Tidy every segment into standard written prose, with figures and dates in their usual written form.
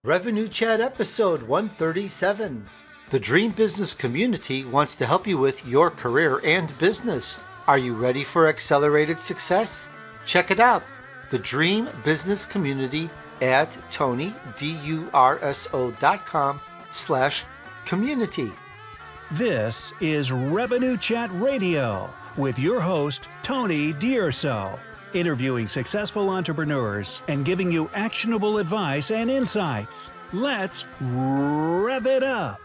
Revenue Chat episode 137. The Dream Business community wants to help you with your career and business. Are you ready for accelerated success? Check it out. The Dream Business community at Tony, DUrso.com/community. This is Revenue Chat Radio with your host, Tony DUrso, interviewing successful entrepreneurs and giving you actionable advice and insights. Let's rev it up.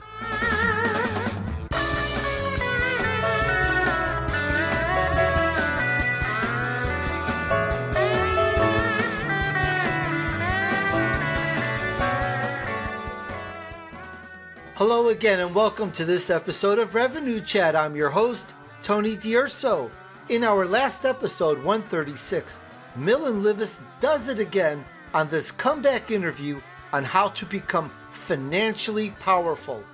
Hello again and welcome to this episode of Revenue Chat. I'm your host, Tony DUrso. In our last episode, 136, Millen Livis does it again on this comeback interview on how to become financially powerful.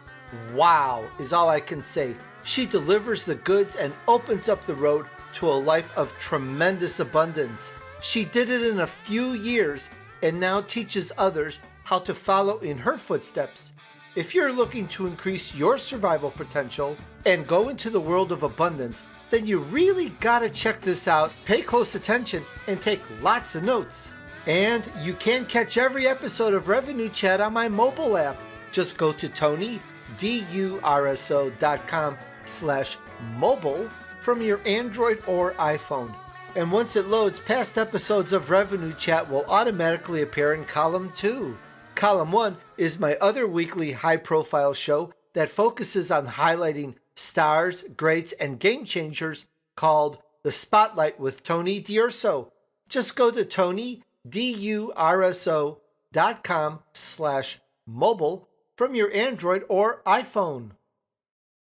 Wow, is all I can say. She delivers the goods and opens up the road to a life of tremendous abundance. She did it in a few years and now teaches others how to follow in her footsteps. If you're looking to increase your survival potential and go into the world of abundance, then you really gotta check this out, pay close attention, and take lots of notes. And you can catch every episode of Revenue Chat on my mobile app. Just go to TonyDUrso.com/mobile from your Android or iPhone. And once it loads, past episodes of Revenue Chat will automatically appear in column 2. Column 1 is my other weekly high-profile show that focuses on highlighting stars, greats, and game changers called The Spotlight with Tony DUrso. Just go to TonyDUrso.com/mobile from your Android or iPhone.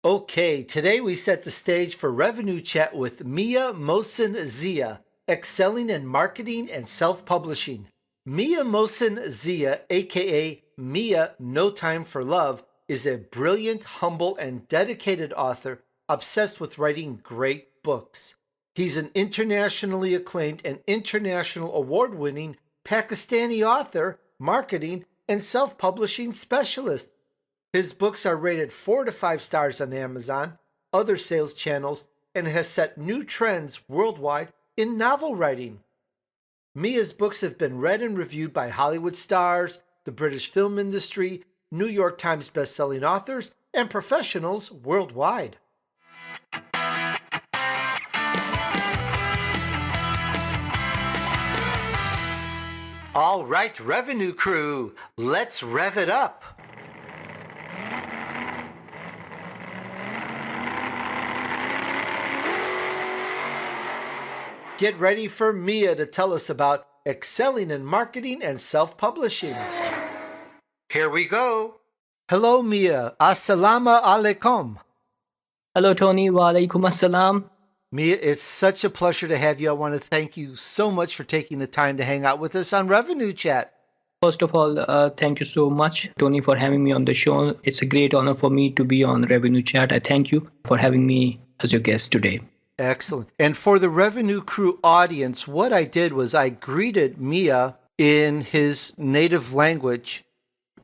Okay, today we set the stage for Revenue Chat with Mian Mohsin Zia, excelling in marketing and self-publishing. Mian Mohsin Zia, aka Mia No Time for Love, is a brilliant, humble, and dedicated author obsessed with writing great books. He's an internationally acclaimed and international award-winning Pakistani author, marketing, and self-publishing specialist. His books are rated 4 to 5 stars on Amazon, other sales channels, and has set new trends worldwide in novel writing. Mia's books have been read and reviewed by Hollywood stars, the British film industry, New York Times bestselling authors, and professionals worldwide. All right, Revenue Crew, let's rev it up. Get ready for Mia to tell us about excelling in marketing and self-publishing. Here we go. Hello, Mia. Assalamu alaikum. Hello, Tony. Wa alaikum assalam. Mia, it's such a pleasure to have you. I want to thank you so much for taking the time to hang out with us on Revenue Chat. First of all, thank you so much, Tony, for having me on the show. It's a great honor for me to be on Revenue Chat. I thank you for having me as your guest today. Excellent. And for the Revenue Crew audience, what I did was I greeted Mia in his native language,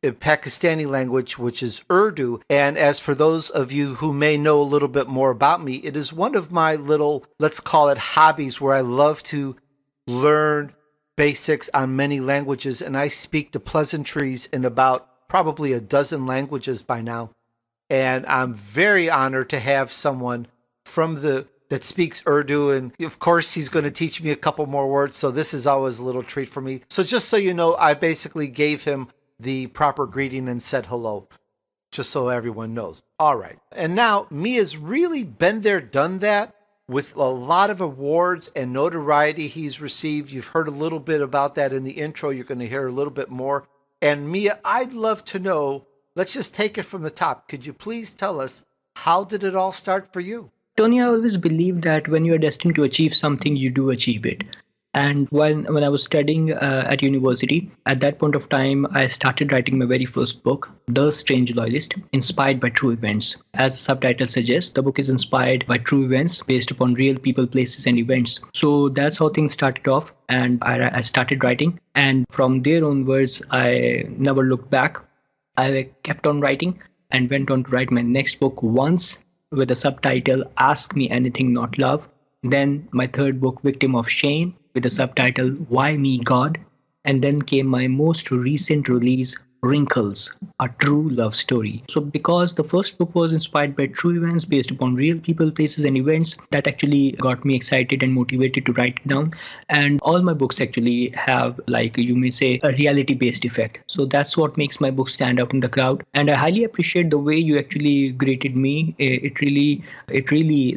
Pakistani language, which is Urdu. And as for those of you who may know a little bit more about me, it is one of my little, let's call it hobbies, where I love to learn basics on many languages. And I speak the pleasantries in about probably a dozen languages by now. And I'm very honored to have someone from that speaks Urdu, and of course he's going to teach me a couple more words, so this is always a little treat for me. So just so you know, I basically gave him the proper greeting and said hello, just so everyone knows. All right, and now Mia's really been there, done that, with a lot of awards and notoriety he's received. You've heard a little bit about that in the intro. You're going to hear a little bit more. And Mia, I'd love to know, let's just take it from the top. Could you please tell us, how did it all start for you? Tony, I always believe that when you are destined to achieve something, you do achieve it. And when I was studying at university, at that point of time, I started writing my very first book, The Strange Loyalist, inspired by true events. As the subtitle suggests, the book is inspired by true events based upon real people, places, and events. So that's how things started off, and I started writing. And from there onwards, I never looked back. I kept on writing and went on to write my next book once with the subtitle Ask Me Anything Not Love. Then my third book, Victim of Shame, with the subtitle Why Me God? And then came my most recent release, Wrinkles, a true love story. So because the first book was inspired by true events based upon real people, places, and events, that actually got me excited and motivated to write it down. And all my books actually have, like you may say, a reality-based effect. So that's what makes my book stand out in the crowd. And I highly appreciate the way you actually greeted me. It really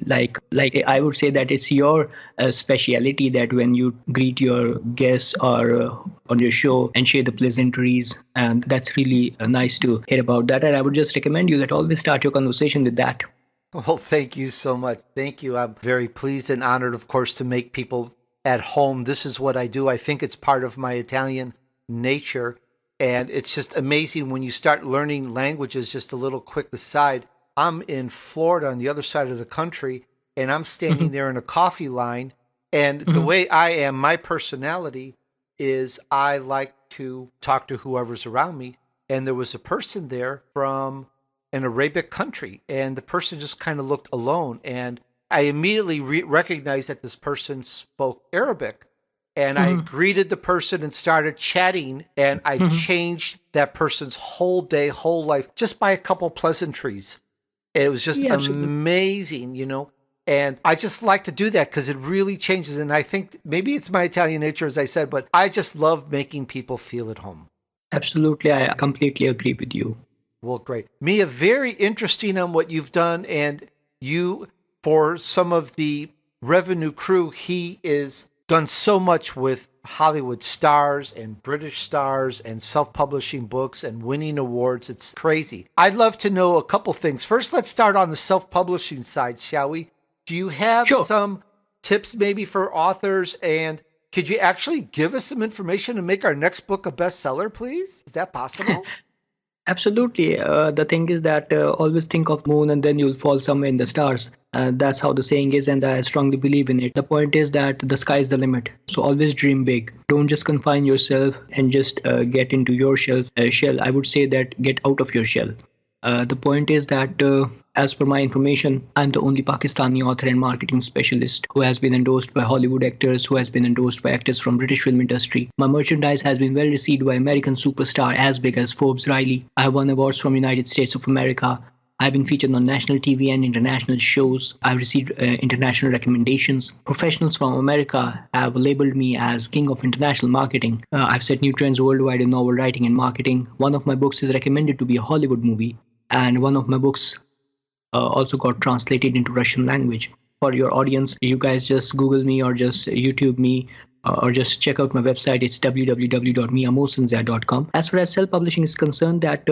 like I would say that it's your speciality that when you greet your guests or on your show and share the pleasantries, and that's really nice to hear about that. And I would just recommend you that always start your conversation with that. Well, thank you so much. Thank you. I'm very pleased and honored, of course, to make people at home. This is what I do. I think it's part of my Italian nature. And it's just amazing when you start learning languages. Just a little quick aside, I'm in Florida on the other side of the country, and I'm standing there in a coffee line. And the way I am, my personality is I like to talk to whoever's around me. And there was a person there from an Arabic country, and the person just kind of looked alone. And I immediately recognized that this person spoke Arabic. And I greeted the person and started chatting, and I changed that person's whole day, whole life, just by a couple pleasantries. It was just amazing, you know. And I just like to do that because it really changes. And I think maybe it's my Italian nature, as I said, but I just love making people feel at home. Absolutely. I completely agree with you. Well, great. Mia, very interesting on what you've done. And you, for some of the revenue crew, he is done so much with Hollywood stars and British stars and self-publishing books and winning awards. It's crazy. I'd love to know a couple things. First, let's start on the self-publishing side, shall we? Do you have some tips maybe for authors, and could you actually give us some information to make our next book a bestseller, please? Is that possible? Absolutely. The thing is that always think of moon and then you'll fall somewhere in the stars. That's how the saying is, and I strongly believe in it. The point is that the sky is the limit. So always dream big. Don't just confine yourself and just get into your shell. I would say that get out of your shell. The point is that, as per my information, I'm the only Pakistani author and marketing specialist who has been endorsed by Hollywood actors, who has been endorsed by actors from British film industry. My merchandise has been well received by American superstar as big as Forbes Riley. I have won awards from United States of America. I've been featured on national TV and international shows. I've received international recommendations. Professionals from America have labeled me as king of international marketing. I've set new trends worldwide in novel writing and marketing. One of my books is recommended to be a Hollywood movie. And one of my books also got translated into Russian language. For your audience, you guys just Google me or just YouTube me or just check out my website. It's www.mianmohsinzia.com. As far as self-publishing is concerned, that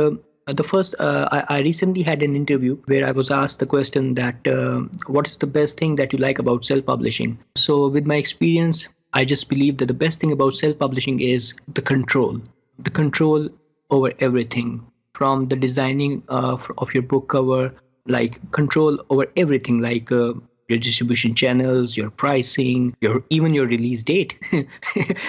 I recently had an interview where I was asked the question that what is the best thing that you like about self-publishing? So with my experience, I just believe that the best thing about self-publishing is the control over everything. From the designing of your book cover, like control over everything, like your distribution channels, your pricing, even your release date.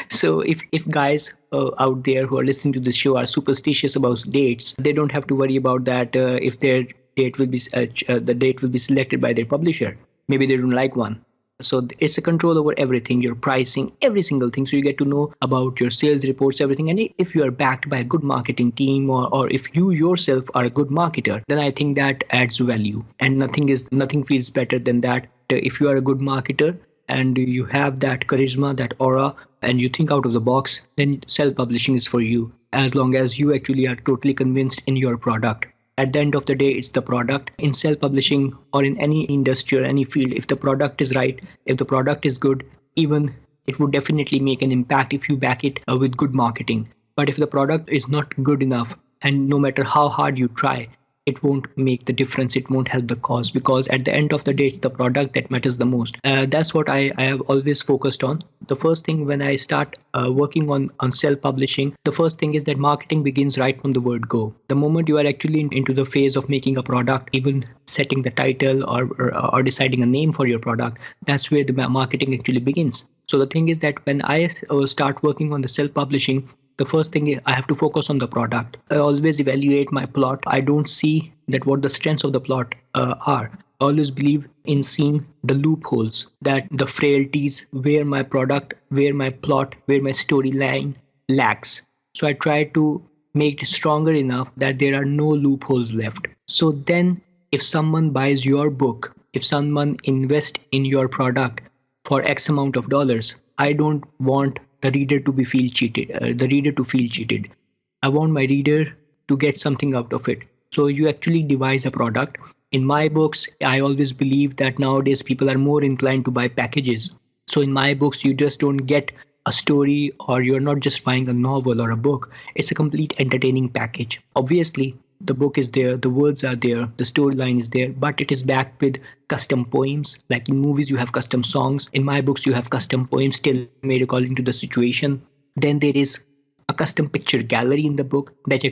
So if guys out there who are listening to this show are superstitious about dates, they don't have to worry about that. If their date will be the date will be selected by their publisher, maybe they don't like one. So it's a control over everything, your pricing, every single thing. So you get to know about your sales reports, everything. And if you are backed by a good marketing team, or if you yourself are a good marketer, then I think that adds value. And nothing feels better than that. If you are a good marketer and you have that charisma, that aura, and you think out of the box, then self-publishing is for you, as long as you actually are totally convinced in your product. At the end of the day, it's the product. In self-publishing or in any industry or any field, if the product is right, if the product is good, even it would definitely make an impact if you back it with good marketing. But if the product is not good enough, and no matter how hard you try, it won't make the difference. It won't help the cause, because at the end of the day, it's the product that matters the most. That's what I have always focused on. The first thing when I start working on self-publishing, the first thing is that marketing begins right from the word go. The moment you are actually into the phase of making a product, even setting the title or deciding a name for your product, that's where the marketing actually begins. So the thing is that when I start working on the self-publishing, the first thing is I have to focus on the product. I always evaluate my plot. I don't see that what the strengths of the plot are. I always believe in seeing the loopholes, that the frailties where my product, where my plot, where my storyline lacks. So I try to make it stronger enough that there are no loopholes left. So then if someone buys your book, if someone invests in your product for X amount of dollars, I don't want the reader to feel cheated. I want my reader to get something out of it. So you actually devise a product. In my books, I always believe that nowadays people are more inclined to buy packages. So in my books, you just don't get a story, or you're not just buying a novel or a book. It's a complete entertaining package. Obviously, the book is there, the words are there, the storyline is there, but it is backed with custom poems. Like in movies, you have custom songs. In my books, you have custom poems still made according to the situation. Then there is a custom picture gallery in the book that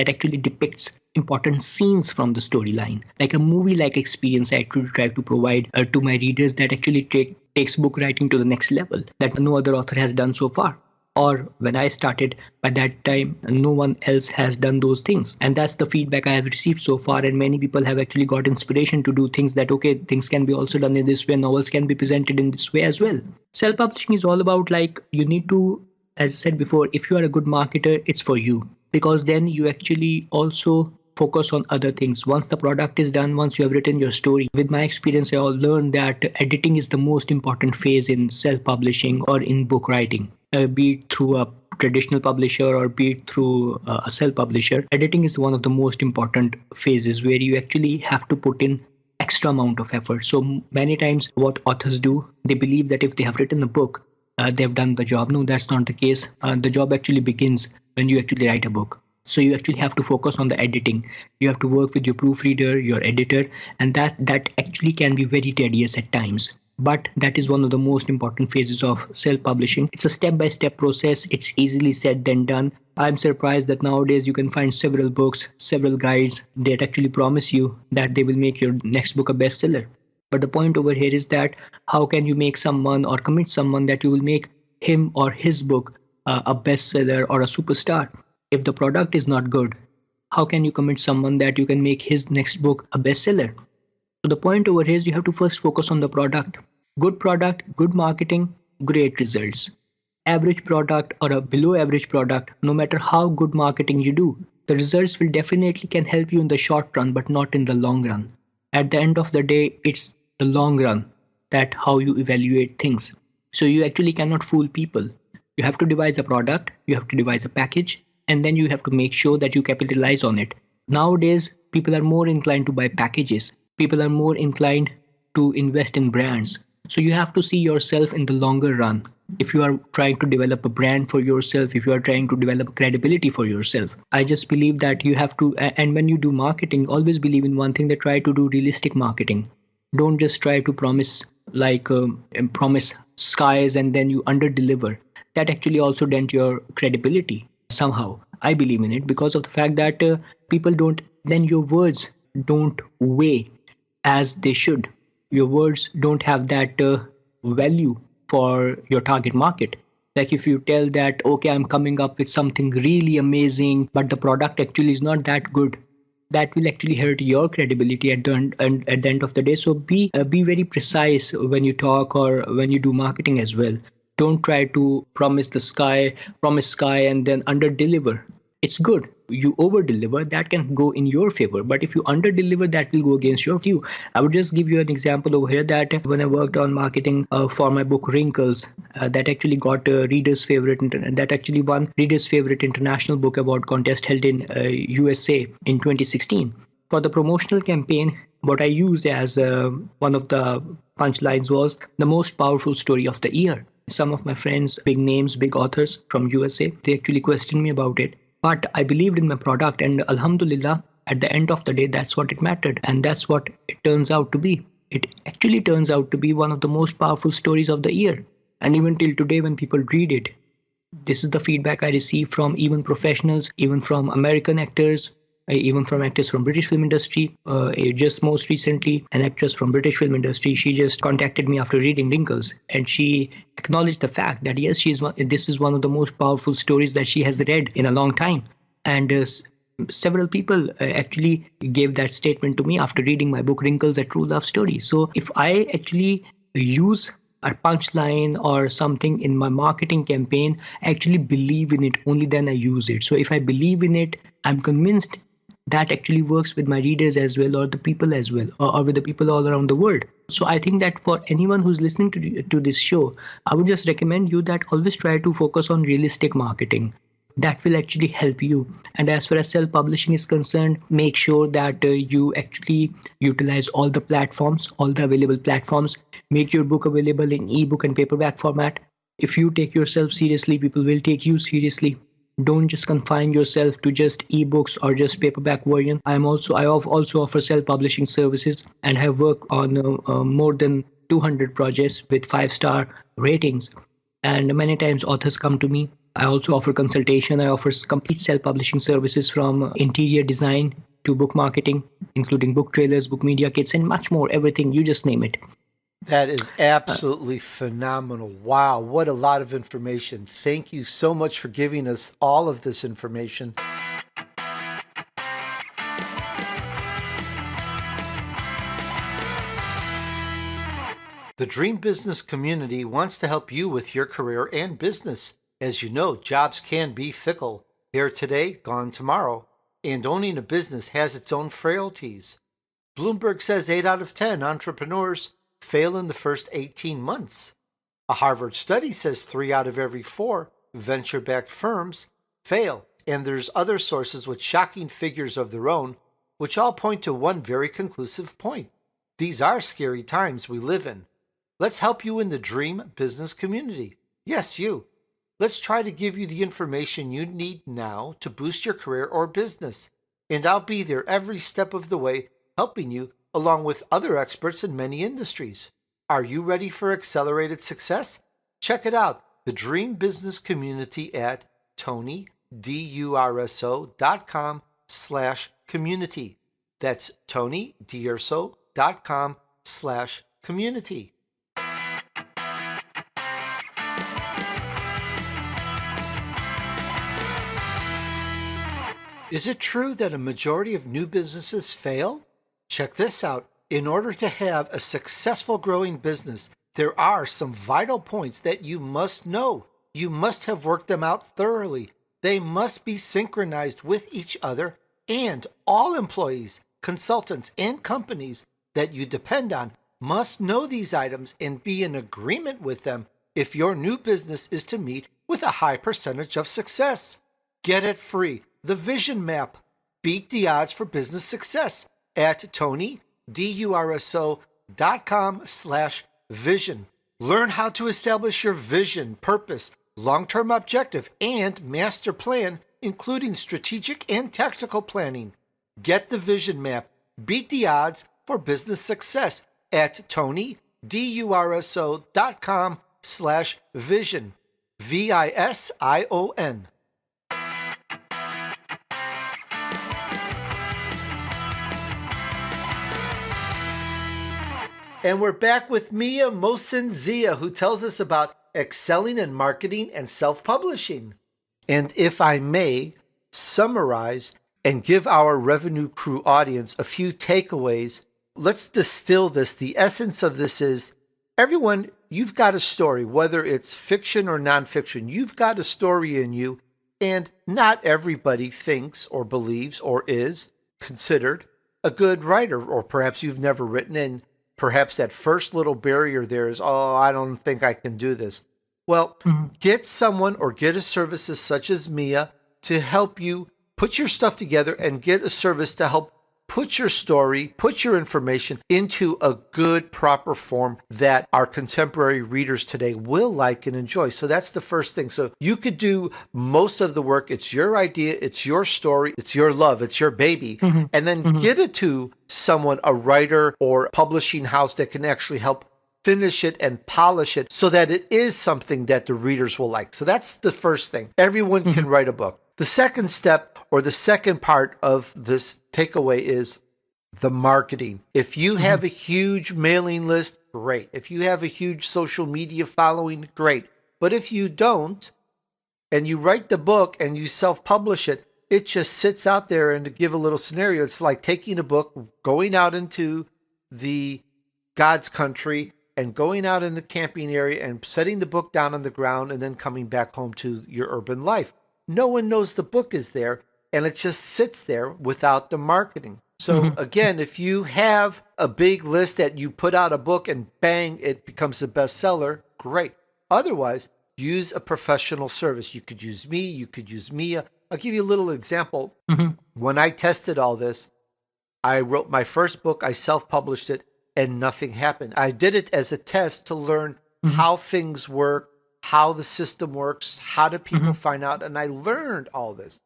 actually depicts important scenes from the storyline. Like a movie-like experience, I actually try to provide to my readers that actually takes book writing to the next level that no other author has done so far. Or when I started, by that time, no one else has done those things. And that's the feedback I have received so far. And many people have actually got inspiration to do things that, okay, things can be also done in this way. Novels can be presented in this way as well. Self-publishing is all about, like, you need to, as I said before, if you are a good marketer, it's for you. Because then you actually also focus on other things. Once the product is done, once you have written your story, with my experience, I learned that editing is the most important phase in self-publishing or in book writing. Be it through a traditional publisher or be it through a self-publisher, editing is one of the most important phases where you actually have to put in extra amount of effort. So many times what authors do, they believe that if they have written a book, they've done the job. No, that's not the case. The job actually begins when you actually write a book. So you actually have to focus on the editing. You have to work with your proofreader, your editor, and that actually can be very tedious at times. But that is one of the most important phases of self-publishing. It's a step-by-step process. It's easily said than done. I'm surprised that nowadays you can find several books, several guides that actually promise you that they will make your next book a bestseller. But the point over here is that how can you make someone or commit someone that you will make him or his book a bestseller or a superstar? If the product is not good, how can you commit someone that you can make his next book a bestseller? So the point over here is you have to first focus on the product. Good product, good marketing, great results. Average product or a below average product, no matter how good marketing you do, the results will definitely can help you in the short run, but not in the long run. At the end of the day, it's the long run that how you evaluate things. So you actually cannot fool people. You have to devise a product, you have to devise a package, and then you have to make sure that you capitalize on it. Nowadays, people are more inclined to buy packages. People are more inclined to invest in brands. So you have to see yourself in the longer run. If you are trying to develop a brand for yourself, if you are trying to develop credibility for yourself, I just believe that you have to, and when you do marketing, always believe in one thing, that try to do realistic marketing. Don't just try to promise promise skies and then you under-deliver. That actually also dent your credibility somehow. I believe in it because of the fact that people don't, then your words don't weigh as they should. Your words don't have that value for your target market. Like if you tell that, okay, I'm coming up with something really amazing, but the product actually is not that good, that will actually hurt your credibility at the end of the day. So be very precise when you talk or when you do marketing as well. Don't try to promise sky and then under deliver. It's good. You over deliver, that can go in your favor. But if you under deliver, that will go against your view. I would just give you an example over here that when I worked on marketing for my book Wrinkles, that actually got readers' favorite, that actually won readers' favorite international book award contest held in USA in 2016. For the promotional campaign, what I used as one of the punchlines was the most powerful story of the year. Some of my friends, big names, big authors from USA, they actually questioned me about it. But I believed in my product and Alhamdulillah, At the end of the day, that's what it mattered. And that's what it turns out to be. It actually turns out to be one of the most powerful stories of the year. And even till today, when people read it, this is the feedback I receive from even professionals, even from American actors, even from actors from British film industry. Just most recently, an actress from British film industry, she just contacted me after reading Wrinkles, and she acknowledged the fact that yes, this is one of the most powerful stories that she has read in a long time. And several people actually gave that statement to me after reading my book Wrinkles, A True Love Story. So if I actually use a punchline or something in my marketing campaign, I actually believe in it, only then I use it. So if I believe in it, I'm convinced that actually works with my readers as well, or the people as well, or with the people all around the world. So I think that for anyone who's listening to this show, I would just recommend you that always try to focus on realistic marketing. That will actually help you. And as far as self-publishing is concerned, make sure that you actually utilize all the platforms, all the available platforms. Make your book available in ebook and paperback format. If you take yourself seriously, people will take you seriously. Don't just confine yourself to just ebooks or just paperback version. I also offer self-publishing services and have worked on more than 200 projects with 5-star ratings. And many times authors come to me. I also offer consultation. I offer complete self-publishing services from interior design to book marketing, including book trailers, book media kits, and much more, everything, you just name it. That is absolutely phenomenal. Wow, what a lot of information. Thank you so much for giving us all of this information. The Dream Business community wants to help you with your career and business. As you know, jobs can be fickle. Here today, gone tomorrow. And owning a business has its own frailties. Bloomberg says 8 out of 10 entrepreneurs fail in the first 18 months. A Harvard study says 3 out of every 4 venture-backed firms fail, and there's other sources with shocking figures of their own, which all point to one very conclusive point. These are scary times we live in. Let's help you in the Dream Business community. Yes, you. Let's try to give you the information you need now to boost your career or business, and I'll be there every step of the way, helping you along with other experts in many industries. Are you ready for accelerated success? Check it out, the Dream Business community at TonyDUrso.com/community. That's TonyDUrso.com/community. Is it true that a majority of new businesses fail? Check this out. In order to have a successful growing business, there are some vital points that you must know. You must have worked them out thoroughly. They must be synchronized with each other, and all employees, consultants, and companies that you depend on must know these items and be in agreement with them if your new business is to meet with a high percentage of success. Get it free. The Vision Map. Beat the odds for business success at TonyDUrso.com/vision. Learn how to establish your vision, purpose, long-term objective, and master plan, including strategic and tactical planning. Get the Vision Map. Beat the odds for business success at TonyDUrso.com/vision. VISION. And we're back with Mian Mohsin Zia, who tells us about excelling in marketing and self-publishing. And if I may summarize and give our Revenue Crew audience a few takeaways, let's distill this. The essence of this is, everyone, you've got a story, whether it's fiction or nonfiction. You've got a story in you, and not everybody thinks or believes or is considered a good writer, or perhaps you've never written in. Perhaps that first little barrier there is, oh, I don't think I can do this. Well, get someone or get a services such as Mia to help you put your stuff together and get a service to help put your story, put your information into a good, proper form that our contemporary readers today will like and enjoy. So that's the first thing. So you could do most of the work. It's your idea, it's your story, it's your love, it's your baby, and then get it to someone, a writer or publishing house that can actually help finish it and polish it so that it is something that the readers will like. So that's the first thing. Everyone can write a book. The second step, or the second part of this takeaway, is the marketing. If you have a huge mailing list, great. If you have a huge social media following, great. But if you don't, and you write the book and you self-publish it, it just sits out there. And to give a little scenario, it's like taking a book, going out into the God's country and going out in the camping area and setting the book down on the ground and then coming back home to your urban life. No one knows the book is there, and it just sits there without the marketing. So again, if you have a big list that you put out a book and bang, it becomes a bestseller, great. Otherwise, use a professional service. You could use me, you could use Mia. I'll give you a little example. When I tested all this, I wrote my first book, I self-published it, and nothing happened. I did it as a test to learn how things work, how the system works, how do people find out, and I learned all this.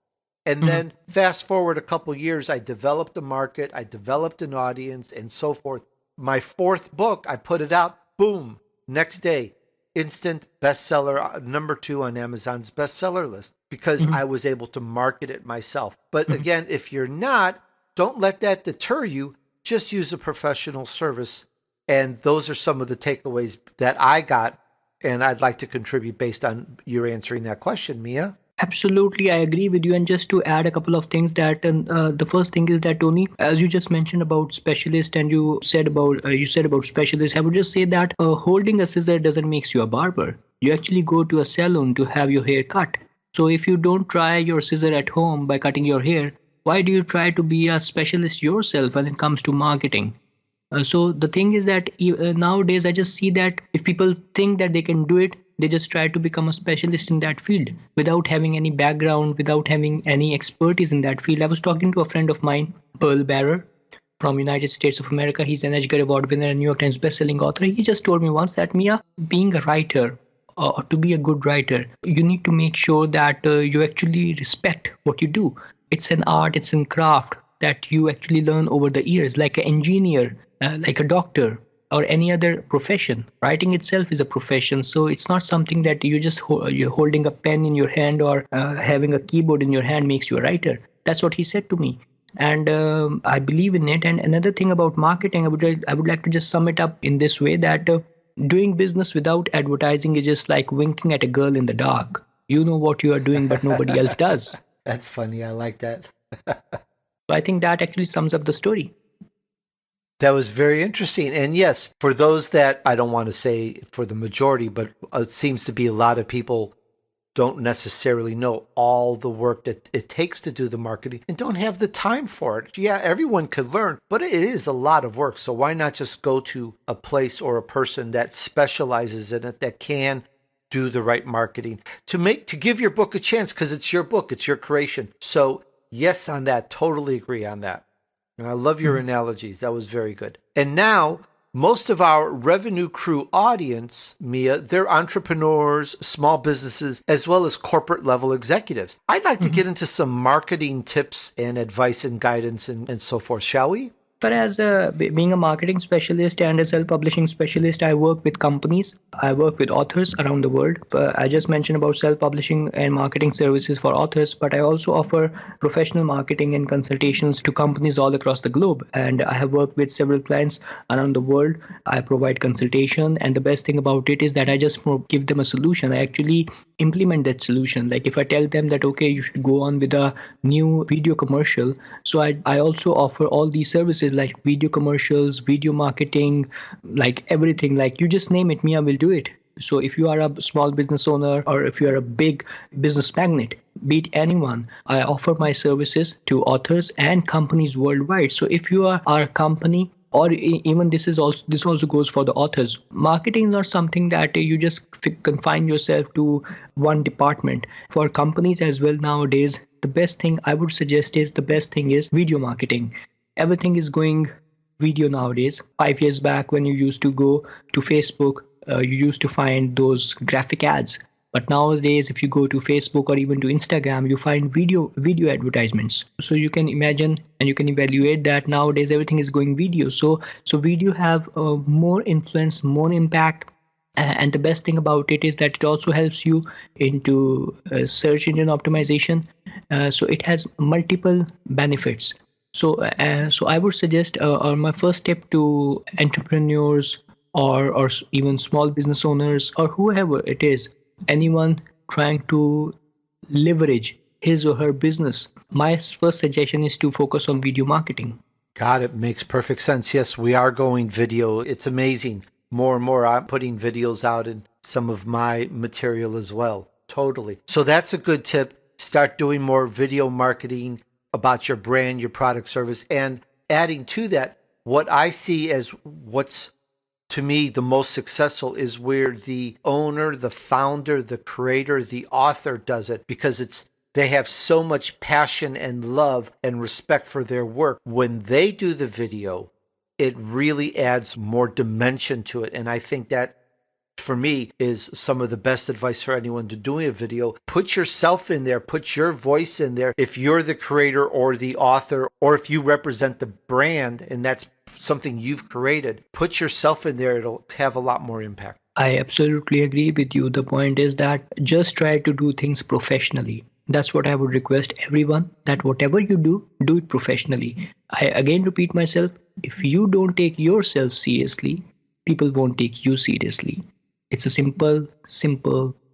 And then fast forward a couple years, I developed a market, I developed an audience, and so forth. My fourth book, I put it out, boom, next day, instant bestseller, number 2 on Amazon's bestseller list, because I was able to market it myself. But again, if you're not, don't let that deter you. Just use a professional service. And those are some of the takeaways that I got, and I'd like to contribute based on your answering that question, Mia. Absolutely, I agree with you. And just to add a couple of things, that the first thing is that, Tony, as you just mentioned about specialist, and you said about specialist, I would just say that holding a scissor doesn't make you a barber. You actually go to a salon to have your hair cut. So if you don't try your scissor at home by cutting your hair, why do you try to be a specialist yourself when it comes to marketing? So the thing is that nowadays I just see that if people think that they can do it, they just try to become a specialist in that field without having any background, without having any expertise in that field. I was talking to a friend of mine, Pearl Barrer, from United States of America. He's an Edgar Award winner and New York Times bestselling author. He just told me once that, Mia, being a writer, or to be a good writer, you need to make sure that you actually respect what you do. It's an art, it's a craft that you actually learn over the years, like an engineer, like a doctor, or any other profession. Writing itself is a profession, so it's not something that you just you're holding a pen in your hand or having a keyboard in your hand makes you a writer. That's what he said to me, and I believe in it. And another thing about marketing, I would like to just sum it up in this way, that doing business without advertising is just like winking at a girl in the dark. You know what you are doing, but nobody else does. That's funny. I like that. So I think that actually sums up the story. That was very interesting. And yes, for those that, I don't want to say for the majority, but it seems to be a lot of people don't necessarily know all the work that it takes to do the marketing and don't have the time for it. Yeah, everyone could learn, but it is a lot of work. So why not just go to a place or a person that specializes in it, that can do the right marketing to give your book a chance, because it's your book, it's your creation. So yes, on that, totally agree on that. And I love your analogies. That was very good. And now, most of our Revenue Crew audience, Mia, they're entrepreneurs, small businesses, as well as corporate level executives. I'd like to get into some marketing tips and advice and guidance and so forth, shall we? But as being a marketing specialist and a self-publishing specialist, I work with companies. I work with authors around the world. I just mentioned about self-publishing and marketing services for authors, but I also offer professional marketing and consultations to companies all across the globe. And I have worked with several clients around the world. I provide consultation, and the best thing about it is that I just give them a solution. I actually implement that solution. Like if I tell them that, okay, you should go on with a new video commercial. So I also offer all these services like video commercials, video marketing, like everything. Like you just name it, Mia will do it. So if you are a small business owner or if you are a big business magnate, be it anyone, I offer my services to authors and companies worldwide. So if you are a company, or even this also goes for the authors. Marketing is not something that you just confine yourself to one department. For companies as well nowadays, the best thing I would suggest is video marketing. Everything is going video nowadays. 5 years back, when you used to go to Facebook, you used to find those graphic ads. But nowadays, if you go to Facebook or even to Instagram, you find video advertisements. So you can imagine and you can evaluate that nowadays everything is going video. So video have more influence, more impact. And the best thing about it is that it also helps you into search engine optimization. So it has multiple benefits. So I would suggest, or my first tip to entrepreneurs or even small business owners or whoever it is, anyone trying to leverage his or her business, my first suggestion is to focus on video marketing. God, it makes perfect sense. Yes, we are going video. It's amazing. More and more, I'm putting videos out in some of my material as well. Totally. So that's a good tip. Start doing more video marketing about your brand, your product, service, and adding to that, what I see as what's to me the most successful is where the owner, the founder, the creator, the author does it, because they have so much passion and love and respect for their work. When they do the video, it really adds more dimension to it. And I think that, for me, is some of the best advice for anyone to doing a video. Put yourself in there, put your voice in there. If you're the creator or the author, or if you represent the brand and that's something you've created, put yourself in there. It'll have a lot more impact. I absolutely agree with you. The point is that just try to do things professionally. That's what I would request everyone, that whatever you do it professionally. I again repeat myself, if you don't take yourself seriously, people won't take you seriously. It's a simple,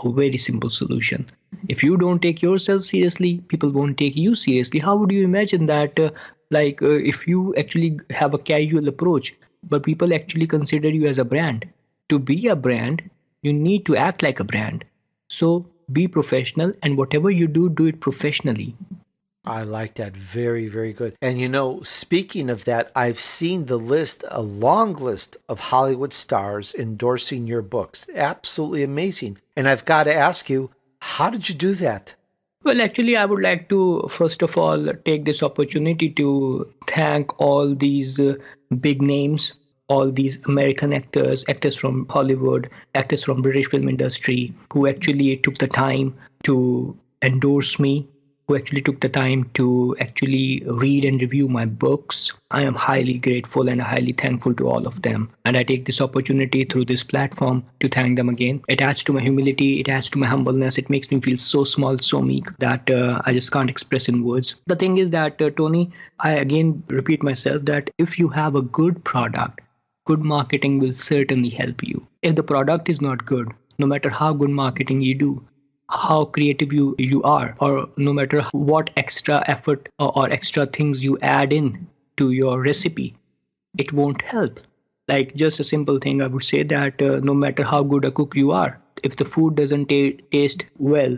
very simple solution. If you don't take yourself seriously, people won't take you seriously. How would you imagine that, if you actually have a casual approach, but people actually consider you as a brand? To be a brand, you need to act like a brand. So be professional, and whatever you do it professionally. I like that. Very, very good. And speaking of that, I've seen a long list of Hollywood stars endorsing your books. Absolutely amazing. And I've got to ask you, how did you do that? Well, actually, I would like to, first of all, take this opportunity to thank all these big names, all these American actors from Hollywood, actors from British film industry, who actually took the time to endorse me, who actually took the time to actually read and review my books. I am highly grateful and highly thankful to all of them. And I take this opportunity through this platform to thank them again. It adds to my humility, it adds to my humbleness. It makes me feel so small, so meek that I just can't express in words. The thing is that, Tony, I again repeat myself that if you have a good product, good marketing will certainly help you. If the product is not good, no matter how good marketing you do, how creative you are, or no matter what extra effort or extra things you add in to your recipe, it won't help. Like just a simple thing, I would say that no matter how good a cook you are, if the food doesn't taste well,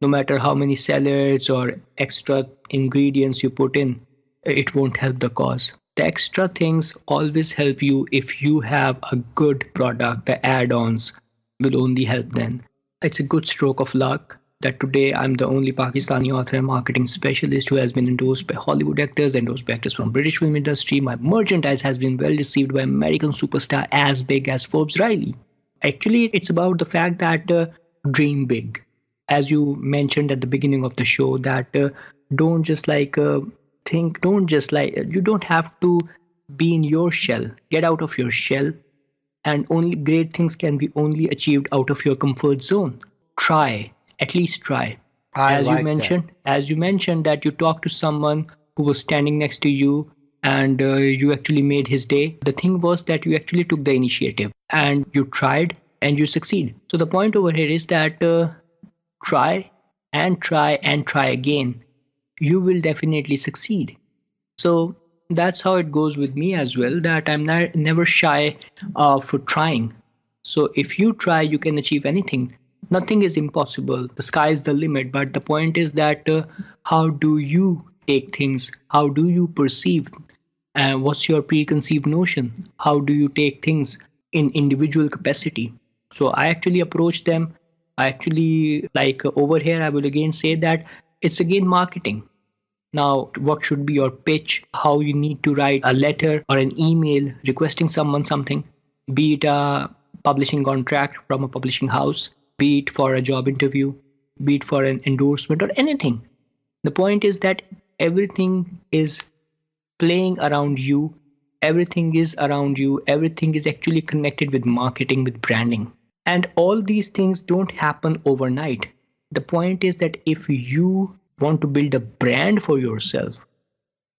no matter how many salads or extra ingredients you put in, it won't help the cause. The extra things always help you if you have a good product. The add-ons will only help then. It's a good stroke of luck that today I'm the only Pakistani author and marketing specialist who has been endorsed by Hollywood actors, endorsed by actors from British film industry. My merchandise has been well received by American superstar as big as Forbes Riley. Actually, it's about the fact that dream big. As you mentioned at the beginning of the show, that don't just think, you don't have to be in your shell. Get out of your shell. And only great things can be only achieved out of your comfort zone. Try, at least try. As you mentioned that you talked to someone who was standing next to you and you actually made his day. The thing was that you actually took the initiative and you tried and you succeed. So the point over here is that try and try and try again. You will definitely succeed. So that's how it goes with me as well, that I'm never shy for trying. So if you try, you can achieve anything. Nothing is impossible. The sky is the limit. But the point is that how do you take things? How do you perceive? And what's your preconceived notion? How do you take things in individual capacity? So I actually approach them. I actually, over here, I will again say that it's again marketing. Now, what should be your pitch? How you need to write a letter or an email requesting someone something, be it a publishing contract from a publishing house, be it for a job interview, be it for an endorsement or anything. The point is that everything is playing around you. Everything is around you. Everything is actually connected with marketing, with branding. And all these things don't happen overnight. The point is that if you want to build a brand for yourself,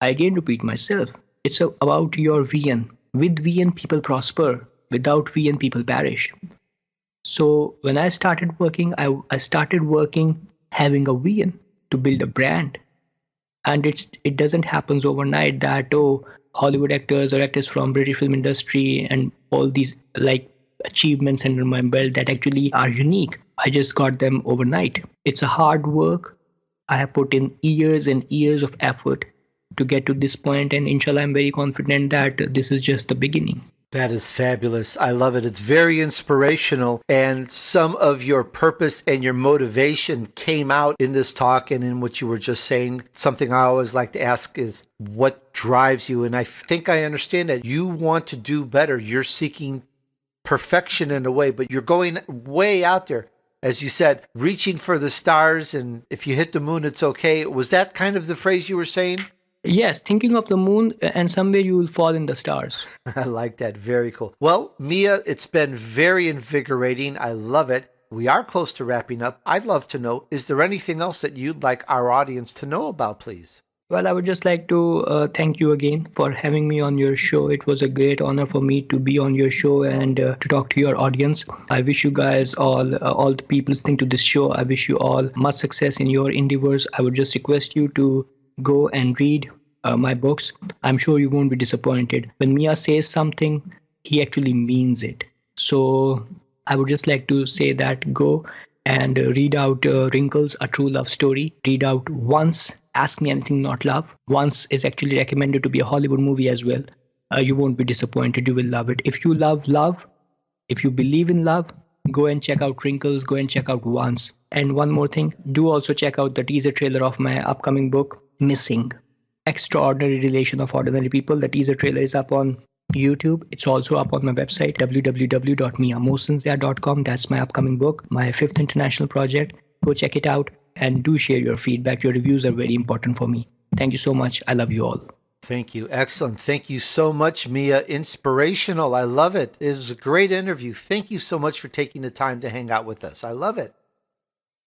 I again repeat myself, it's about your VN. With VN, people prosper. Without VN, people perish. So when I started working, I started working having a VN to build a brand. And it doesn't happen overnight that, oh, Hollywood actors or actors from British film industry and all these like achievements under my belt that actually are unique. I just got them overnight. It's a hard work. I have put in years and years of effort to get to this point, and inshallah, I'm very confident that this is just the beginning. That is fabulous. I love it. It's very inspirational. And some of your purpose and your motivation came out in this talk and in what you were just saying. Something I always like to ask is what drives you? And I think I understand that you want to do better. You're seeking perfection in a way, but you're going way out there. As you said, reaching for the stars, and if you hit the moon, it's okay. Was that kind of the phrase you were saying? Yes, thinking of the moon, and someday you will fall in the stars. I like that. Very cool. Well, Mia, it's been very invigorating. I love it. We are close to wrapping up. I'd love to know, is there anything else that you'd like our audience to know about, please? Well, I would just like to thank you again for having me on your show. It was a great honor for me to be on your show and to talk to your audience. I wish you guys all the people listening to this show, I wish you all much success in your endeavors. I would just request you to go and read my books. I'm sure you won't be disappointed. When Mia says something, he actually means it. So I would just like to say that go and read out Wrinkles, A True Love Story. Read out Once, Ask Me Anything Not Love. Once is actually recommended to be a Hollywood movie as well. You won't be disappointed. You will love it. If you love love, if you believe in love, go and check out Wrinkles, go and check out Once. And one more thing, do also check out the teaser trailer of my upcoming book, Missing, Extraordinary Relation of Ordinary People. The teaser trailer is up on YouTube. It's also up on my website, www.mianmohsinzia.com. That's my upcoming book, my 5th international project. Go check it out and do share your feedback. Your reviews are very important for me. Thank you so much. I love you all. Thank you. Excellent. Thank you so much, Mia. Inspirational. I love it. It was a great interview. Thank you so much for taking the time to hang out with us. I love it.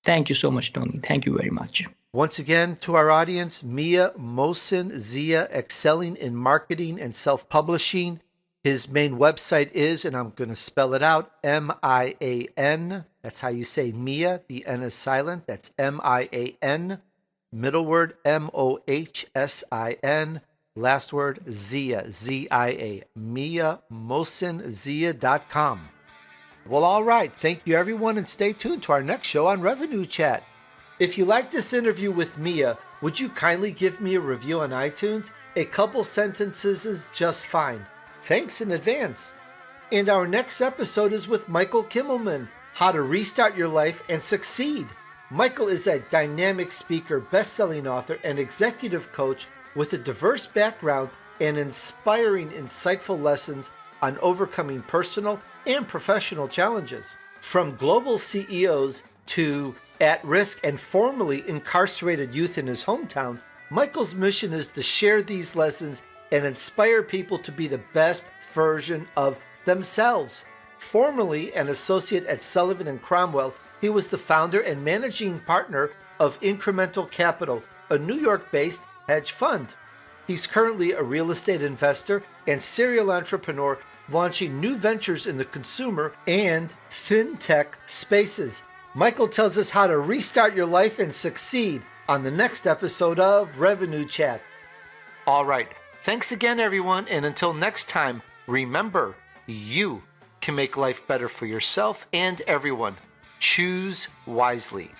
Thank you so much, Tony. Thank you very much. Once again, to our audience, Mian Mohsin Zia, excelling in marketing and self-publishing. His main website is, and I'm going to spell it out, M-I-A-N. That's how you say Mia. The N is silent. That's M-I-A-N. Middle word, M-O-H-S-I-N. Last word, Zia, Z-I-A. MianMohsinZia.com. Well, all right. Thank you, everyone, and stay tuned to our next show on Revenue Chat. If you like this interview with Mia, would you kindly give me a review on iTunes? A couple sentences is just fine. Thanks in advance. And our next episode is with Michael Kimmelman, How to Restart Your Life and Succeed. Michael is a dynamic speaker, best-selling author, and executive coach with a diverse background and inspiring, insightful lessons on overcoming personal and professional challenges. From global CEOs to at-risk and formerly incarcerated youth in his hometown, Michael's mission is to share these lessons and inspire people to be the best version of themselves. Formerly an associate at Sullivan & Cromwell, he was the founder and managing partner of Incremental Capital, a New York-based hedge fund. He's currently a real estate investor and serial entrepreneur launching new ventures in the consumer and fintech spaces. Michael tells us how to restart your life and succeed on the next episode of Revenue Chat. All right. Thanks again, everyone. And until next time, remember, you can make life better for yourself and everyone. Choose wisely.